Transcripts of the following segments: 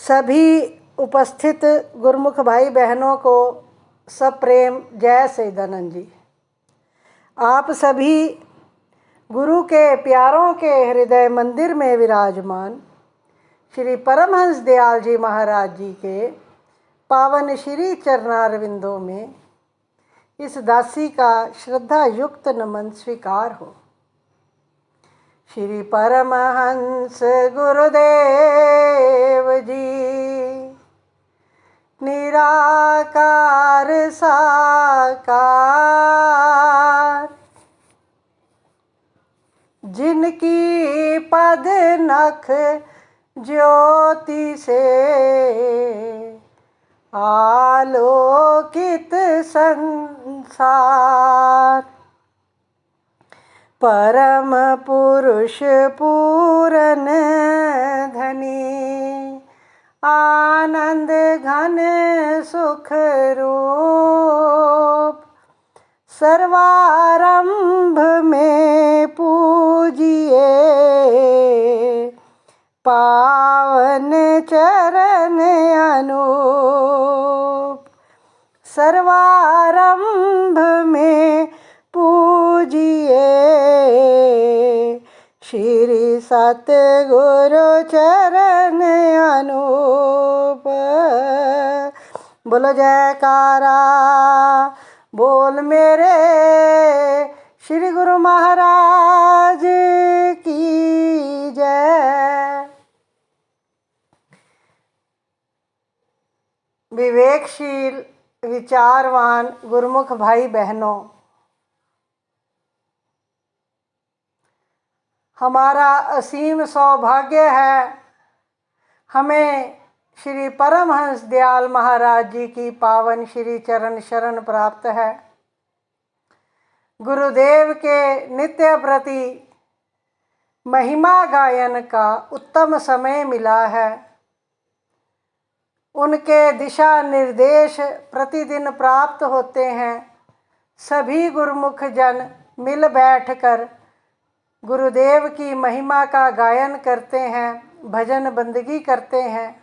सभी उपस्थित गुरुमुख भाई बहनों को सप्रेम जय सच्चिदानंद जी। आप सभी गुरु के प्यारों के हृदय मंदिर में विराजमान श्री परमहंस दयाल जी महाराज जी के पावन श्री चरणारविंदों में इस दासी का श्रद्धा युक्त नमन स्वीकार हो। श्री परमहंस गुरुदेव जी निराकार साकार, जिनकी पद नख ज्योति से आलोकित संसार, परम पुरुष पूरन धनी आनंद घन सुख रूप, सर्वारंभ में पूजिए पावन चरण अनूप, सर्वारंभ में पूजिए श्री सतगुरु चरण अनूप। बोलो जयकारा बोल मेरे श्री गुरु महाराज की जय। विवेकशील विचारवान गुरुमुख भाई बहनों, हमारा असीम सौभाग्य है हमें श्री परमहंस दयाल महाराज जी की पावन श्री चरण शरण प्राप्त है। गुरुदेव के नित्य प्रति महिमा गायन का उत्तम समय मिला है। उनके दिशा निर्देश प्रतिदिन प्राप्त होते हैं। सभी गुरुमुख जन मिल बैठकर गुरुदेव की महिमा का गायन करते हैं, भजन बंदगी करते हैं।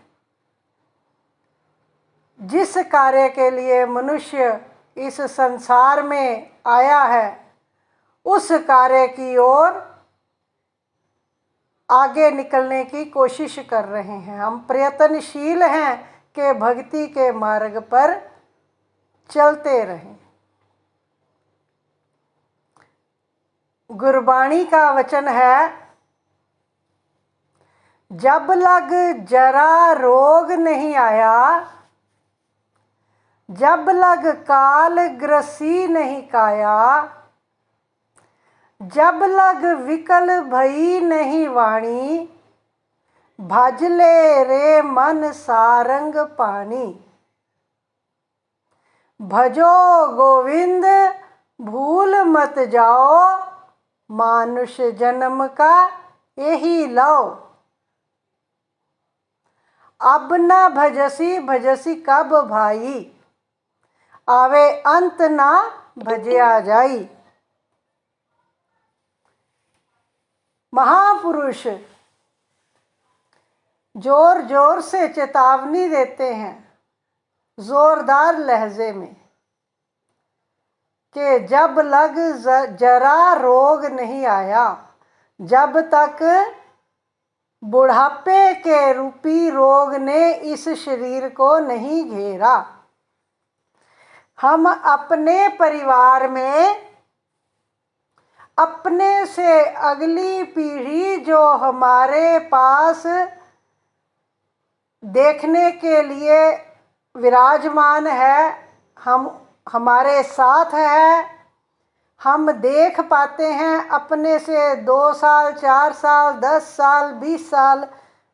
जिस कार्य के लिए मनुष्य इस संसार में आया है उस कार्य की ओर आगे निकलने की कोशिश कर रहे हैं। हम प्रयत्नशील हैं कि भक्ति के मार्ग पर चलते रहें। गुरबाणी का वचन है, जब लग जरा रोग नहीं आया, जब लग काल ग्रसी नहीं काया, जब लग विकल भई नहीं वाणी, भज ले रे मन सारंग पानी। भजो गोविंद भूल मत जाओ, मानुष जन्म का यही लो। अब न भजसी भजसी कब भाई, आवे अंत ना भजिया जाई। महापुरुष जोर जोर से चेतावनी देते हैं जोरदार लहजे में कि जब लग जरा रोग नहीं आया, जब तक बुढ़ापे के रूपी रोग ने इस शरीर को नहीं घेरा। हम अपने परिवार में अपने से अगली पीढ़ी जो हमारे पास देखने के लिए विराजमान है, हमारे साथ है, हम देख पाते हैं अपने से 2 साल 4 साल 10 साल 20 साल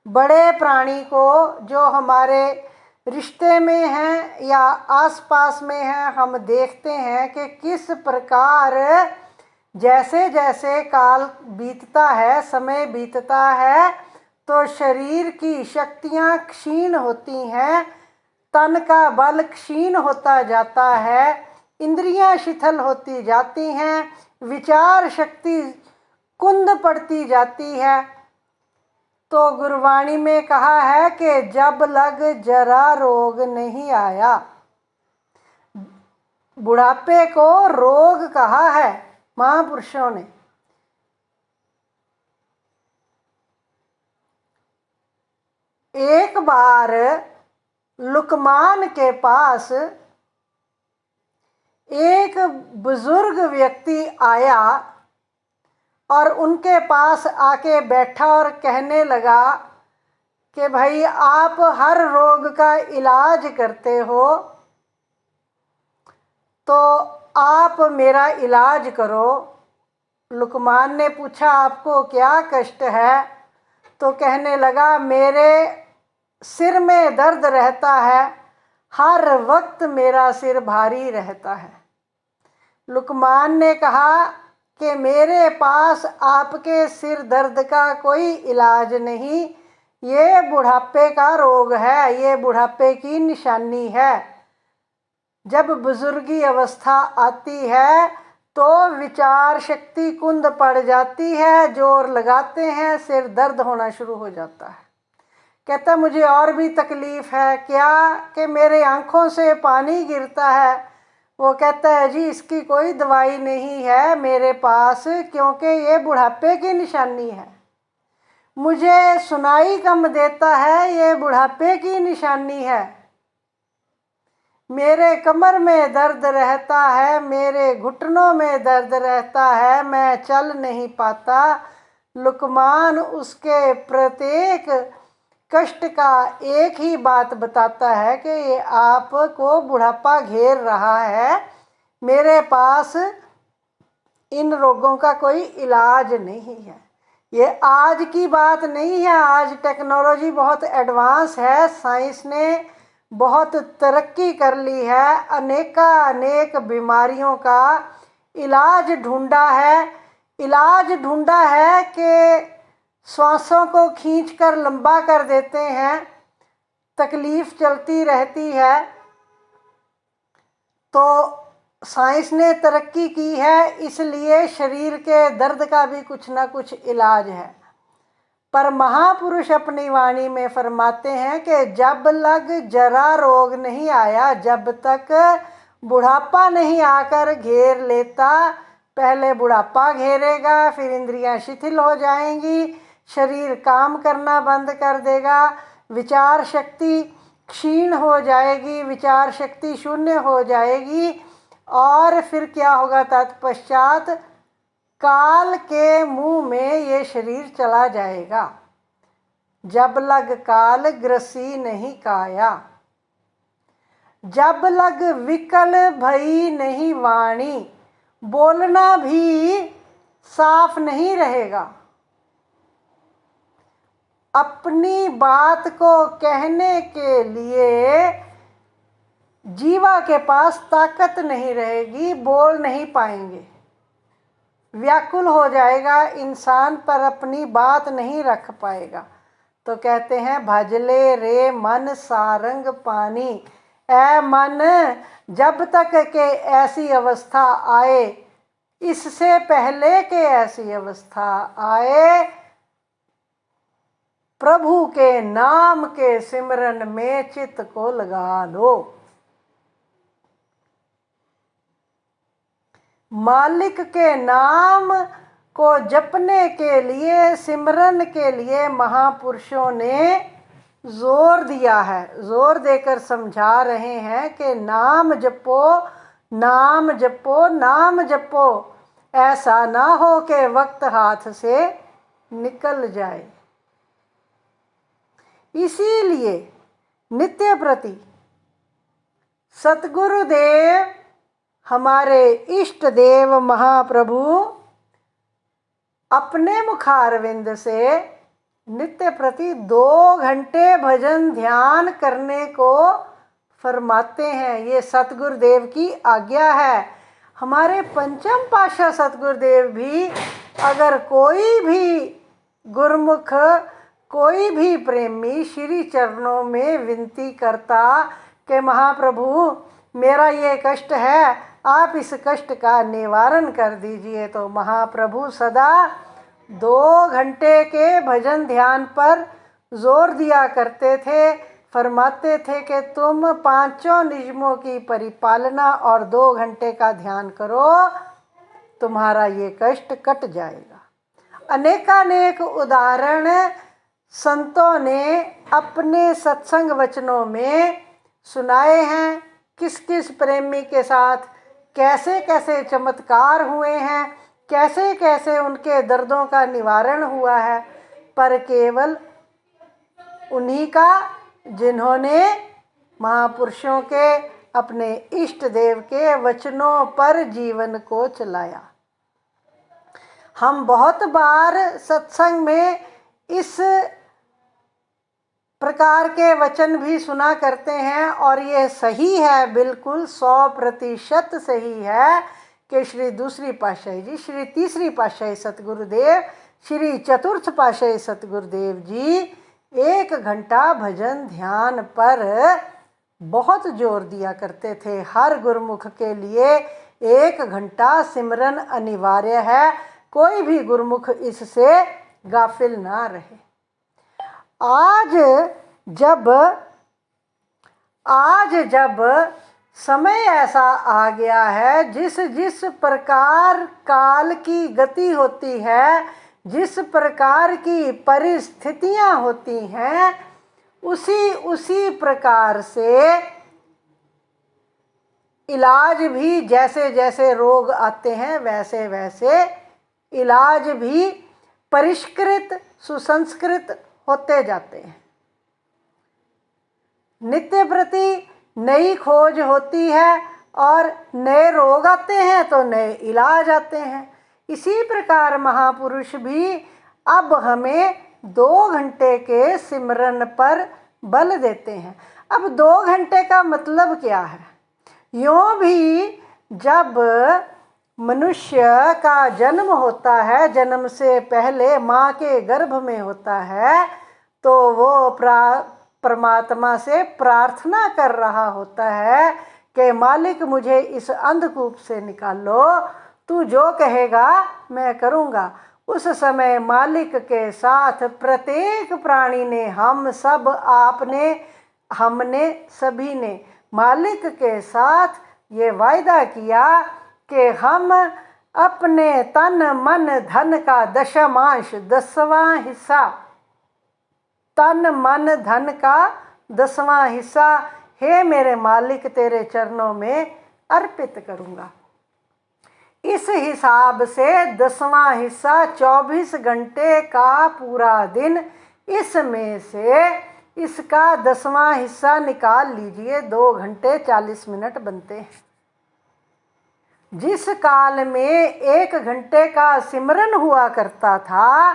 बड़े प्राणी को जो हमारे रिश्ते में हैं या आसपास में हैं। हम देखते हैं कि किस प्रकार जैसे जैसे काल बीतता है, समय बीतता है, तो शरीर की शक्तियाँ क्षीण होती हैं, तन का बल क्षीण होता जाता है, इंद्रियां शिथिल होती जाती हैं, विचार शक्ति कुंद पड़ती जाती है। तो गुरबाणी में कहा है कि जब लग जरा रोग नहीं आया। बुढ़ापे को रोग कहा है महापुरुषों ने। एक बार लुकमान के पास एक बुजुर्ग व्यक्ति आया और उनके पास आके बैठा और कहने लगा कि भाई आप हर रोग का इलाज करते हो, तो आप मेरा इलाज करो। लुकमान ने पूछा आपको क्या कष्ट है? तो कहने लगा मेरे सिर में दर्द रहता है, हर वक्त मेरा सिर भारी रहता है। लुकमान ने कहा कि मेरे पास आपके सिर दर्द का कोई इलाज नहीं, ये बुढ़ापे का रोग है, ये बुढ़ापे की निशानी है। जब बुजुर्गी अवस्था आती है तो विचार शक्ति कुंद पड़ जाती है, जोर लगाते हैं सिर दर्द होना शुरू हो जाता है। कहता मुझे और भी तकलीफ़ है। क्या? कि मेरे आँखों से पानी गिरता है। वो कहता है जी इसकी कोई दवाई नहीं है मेरे पास, क्योंकि ये बुढ़ापे की निशानी है। मुझे सुनाई कम देता है, ये बुढ़ापे की निशानी है। मेरे कमर में दर्द रहता है, मेरे घुटनों में दर्द रहता है, मैं चल नहीं पाता। लुकमान उसके प्रत्येक कष्ट का एक ही बात बताता है कि ये आपको बुढ़ापा घेर रहा है, मेरे पास इन रोगों का कोई इलाज नहीं है। ये आज की बात नहीं है, आज टेक्नोलॉजी बहुत एडवांस है, साइंस ने बहुत तरक्की कर ली है, अनेक बीमारियों का इलाज ढूंढा है। इलाज ढूंढा है कि श्वासों को खींचकर लंबा कर देते हैं, तकलीफ़ चलती रहती है। तो साइंस ने तरक्की की है, इसलिए शरीर के दर्द का भी कुछ ना कुछ इलाज है। पर महापुरुष अपनी वाणी में फरमाते हैं कि जब लग जरा रोग नहीं आया, जब तक बुढ़ापा नहीं आकर घेर लेता। पहले बुढ़ापा घेरेगा, फिर इंद्रियां शिथिल हो जाएंगी, शरीर काम करना बंद कर देगा, विचार शक्ति क्षीण हो जाएगी, विचार शक्ति शून्य हो जाएगी। और फिर क्या होगा? तत्पश्चात काल के मुंह में ये शरीर चला जाएगा। जब लग काल ग्रसी नहीं काया, जब लग विकल भई नहीं वाणी, बोलना भी साफ नहीं रहेगा। अपनी बात को कहने के लिए जीवा के पास ताकत नहीं रहेगी, बोल नहीं पाएंगे, व्याकुल हो जाएगा इंसान, पर अपनी बात नहीं रख पाएगा। तो कहते हैं भजले रे मन सारंग पानी। ऐ मन, जब तक के ऐसी अवस्था आए, इससे पहले के ऐसी अवस्था आए, प्रभु के नाम के सिमरन में चित्त को लगा लो। मालिक के नाम को जपने के लिए, सिमरन के लिए महापुरुषों ने जोर दिया है, जोर देकर समझा रहे हैं कि नाम जपो, नाम जपो, नाम जपो। ऐसा ना हो कि वक्त हाथ से निकल जाए। इसीलिए नित्य प्रति सतगुरुदेव हमारे इष्ट देव महाप्रभु अपने मुखारविंद से नित्य प्रति 2 घंटे भजन ध्यान करने को फरमाते हैं। ये सतगुरुदेव की आज्ञा है। हमारे पंचम पातशाह सतगुरुदेव भी, अगर कोई भी गुरमुख, कोई भी प्रेमी श्री चरणों में विनती करता कि महाप्रभु मेरा ये कष्ट है, आप इस कष्ट का निवारण कर दीजिए, तो महाप्रभु सदा 2 घंटे के भजन ध्यान पर जोर दिया करते थे। फरमाते थे कि तुम 5 नियमों की परिपालना और 2 घंटे का ध्यान करो, तुम्हारा ये कष्ट कट जाएगा। अनेकानेक उदाहरण संतों ने अपने सत्संग वचनों में सुनाए हैं। किस किस प्रेमी के साथ कैसे कैसे चमत्कार हुए हैं, कैसे कैसे उनके दर्दों का निवारण हुआ है, पर केवल उन्हीं का जिन्होंने महापुरुषों के, अपने इष्ट देव के वचनों पर जीवन को चलाया। हम बहुत बार सत्संग में इस प्रकार के वचन भी सुना करते हैं और ये सही है, बिल्कुल 100% सही है कि श्री दूसरी पातशाही जी, श्री तीसरी पातशाही सतगुरुदेव, श्री चतुर्थ पातशाही सतगुरुदेव जी 1 घंटा भजन ध्यान पर बहुत जोर दिया करते थे। हर गुरुमुख के लिए 1 घंटा सिमरन अनिवार्य है, कोई भी गुरुमुख इससे गाफिल ना रहे। आज जब समय ऐसा आ गया है, जिस प्रकार काल की गति होती है, जिस प्रकार की परिस्थितियां होती हैं, उसी प्रकार से इलाज भी, जैसे जैसे रोग आते हैं वैसे वैसे इलाज भी परिष्कृत सुसंस्कृत होते जाते हैं। नित्य प्रति नई खोज होती है और नए रोग आते हैं तो नए इलाज आते हैं। इसी प्रकार महापुरुष भी अब हमें 2 घंटे के सिमरन पर बल देते हैं। अब 2 घंटे का मतलब क्या है? यूँ भी जब मनुष्य का जन्म होता है, जन्म से पहले माँ के गर्भ में होता है, तो वो परमात्मा से प्रार्थना कर रहा होता है कि मालिक मुझे इस अंधकूप से निकालो, तू जो कहेगा मैं करूँगा। उस समय मालिक के साथ प्रत्येक प्राणी ने, हम सब, आपने, हमने, सभी ने मालिक के साथ ये वायदा किया कि हम अपने तन मन धन का दशमांश, 10वां हिस्सा, तन मन धन का 10वां हिस्सा हे मेरे मालिक तेरे चरणों में अर्पित करूँगा। इस हिसाब से 10वां हिस्सा 24 घंटे का पूरा दिन, इसमें से इसका 10वां हिस्सा निकाल लीजिए, 2 घंटे 40 मिनट बनते हैं। जिस काल में 1 घंटे का सिमरन हुआ करता था,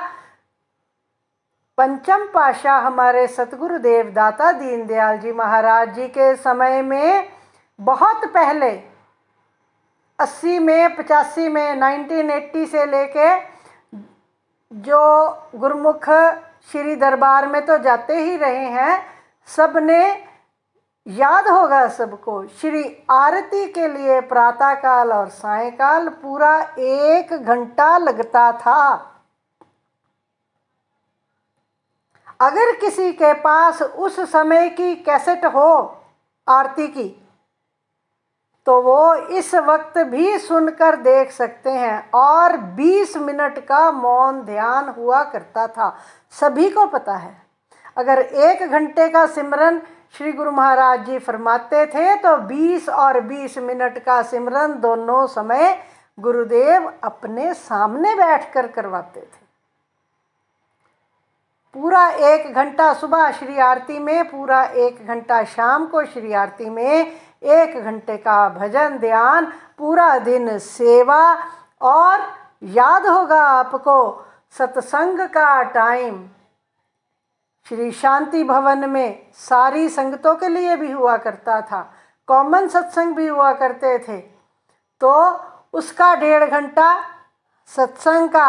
पंचम पातशाह हमारे सतगुरुदेव दाता दीनदयाल जी महाराज जी के समय में, बहुत पहले 80 में, 85 में, 1980 से लेके जो गुरुमुख श्री दरबार में तो जाते ही रहे हैं, सबने याद होगा सबको, श्री आरती के लिए प्रातःकाल और सायंकाल पूरा 1 घंटा लगता था। अगर किसी के पास उस समय की कैसेट हो आरती की, तो वो इस वक्त भी सुनकर देख सकते हैं। और 20 मिनट का मौन ध्यान हुआ करता था, सभी को पता है। अगर 1 घंटे का सिमरन श्री गुरु महाराज जी फरमाते थे, तो 20 और 20 मिनट का सिमरन दोनों समय गुरुदेव अपने सामने बैठकर करवाते थे। पूरा 1 घंटा सुबह श्री आरती में, पूरा 1 घंटा शाम को श्री आरती में, 1 घंटे का भजन ध्यान, पूरा दिन सेवा। और याद होगा आपको, सत्संग का टाइम श्री शांति भवन में सारी संगतों के लिए भी हुआ करता था, कॉमन सत्संग भी हुआ करते थे, तो उसका 1.5 घंटा सत्संग का।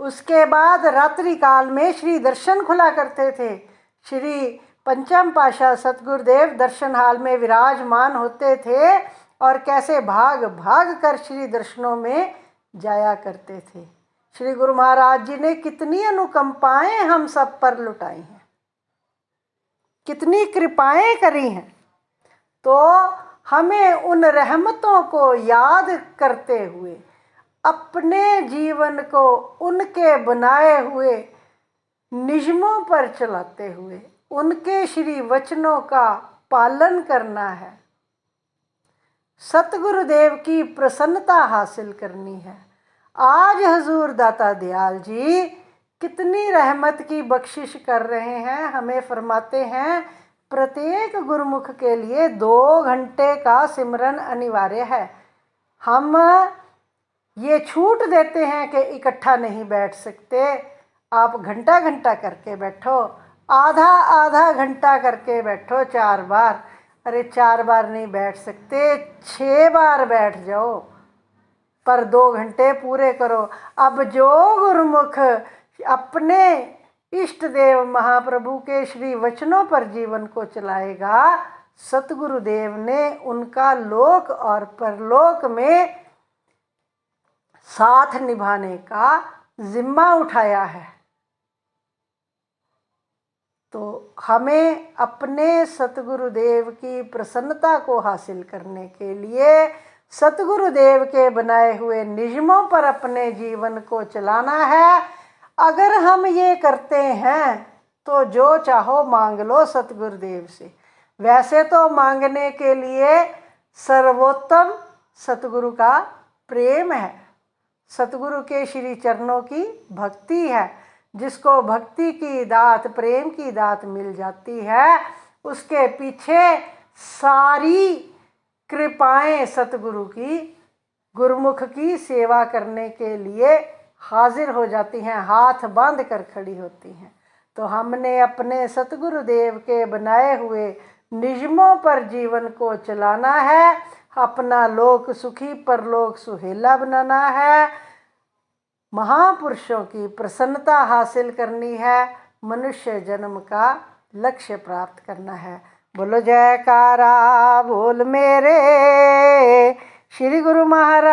उसके बाद रात्रि काल में श्री दर्शन खुला करते थे। श्री पंचम पातशाह सतगुरुदेव दर्शन हाल में विराजमान होते थे और कैसे भाग भाग कर श्री दर्शनों में जाया करते थे। श्री गुरु महाराज जी ने कितनी अनुकंपाएं हम सब पर लुटाई हैं, कितनी कृपाएं करी हैं। तो हमें उन रहमतों को याद करते हुए अपने जीवन को उनके बनाए हुए नियमों पर चलाते हुए उनके श्री वचनों का पालन करना है, सतगुरुदेव की प्रसन्नता हासिल करनी है। आज हजूर दाता दयाल जी कितनी रहमत की बख्शिश कर रहे हैं, हमें फरमाते हैं प्रत्येक गुरुमुख के लिए 2 घंटे का सिमरन अनिवार्य है। हम ये छूट देते हैं कि इकट्ठा नहीं बैठ सकते, आप घंटा घंटा करके बैठो, आधा आधा घंटा करके बैठो 4 बार। अरे 4 बार नहीं बैठ सकते, 6 बार बैठ जाओ, पर 2 घंटे पूरे करो। अब जो गुरुमुख अपने इष्ट देव महाप्रभु के श्री वचनों पर जीवन को चलाएगा, सतगुरुदेव ने उनका लोक और परलोक में साथ निभाने का जिम्मा उठाया है। तो हमें अपने सतगुरुदेव की प्रसन्नता को हासिल करने के लिए सतगुरुदेव के बनाए हुए नियमों पर अपने जीवन को चलाना है। अगर हम ये करते हैं तो जो चाहो मांग लो सतगुरुदेव से। वैसे तो मांगने के लिए सर्वोत्तम सतगुरु का प्रेम है, सतगुरु के श्री चरणों की भक्ति है। जिसको भक्ति की दात, प्रेम की दात मिल जाती है, उसके पीछे सारी कृपाएं सतगुरु की गुरुमुख की सेवा करने के लिए हाजिर हो जाती हैं, हाथ बांध कर खड़ी होती हैं। तो हमने अपने सतगुरुदेव के बनाए हुए नियमों पर जीवन को चलाना है, अपना लोक सुखी परलोक सुहेला बनाना है, महापुरुषों की प्रसन्नता हासिल करनी है, मनुष्य जन्म का लक्ष्य प्राप्त करना है। बोलो जयकारा बोल मेरे श्री गुरु महाराज।